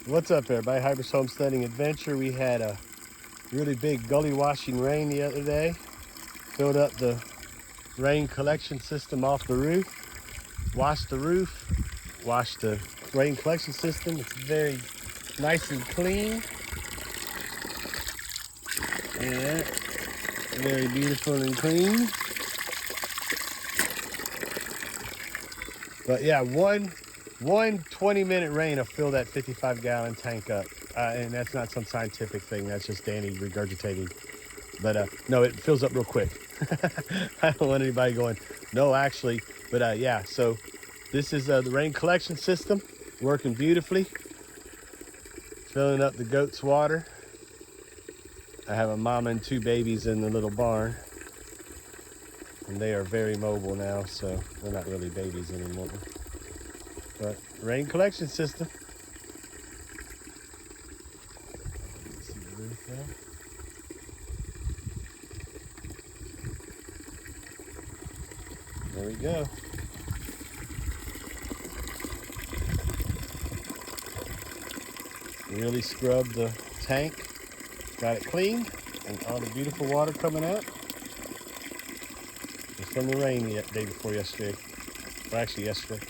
What's up, everybody? Hybris Homesteading Adventure. We had a really big gully washing rain the other day. Filled up the rain collection system off the roof. Washed the roof. Washed the rain collection system. It's very nice and clean. And very beautiful and clean. But yeah, one 20-minute rain will fill that 55-gallon tank up. And that's not some scientific thing. That's just Danny regurgitating. But no, it fills up real quick. I don't want anybody going, no, actually. But yeah, so this is the rain collection system working beautifully. Filling up the goats' water. I have a mama and two babies in the little barn. And they are very mobile now, so they're not really babies anymore. But rain collection system. See the roof there? There we go. Really scrubbed the tank. Got it cleaned and all the beautiful water coming out. It's from the rain the day before yesterday. Or actually yesterday.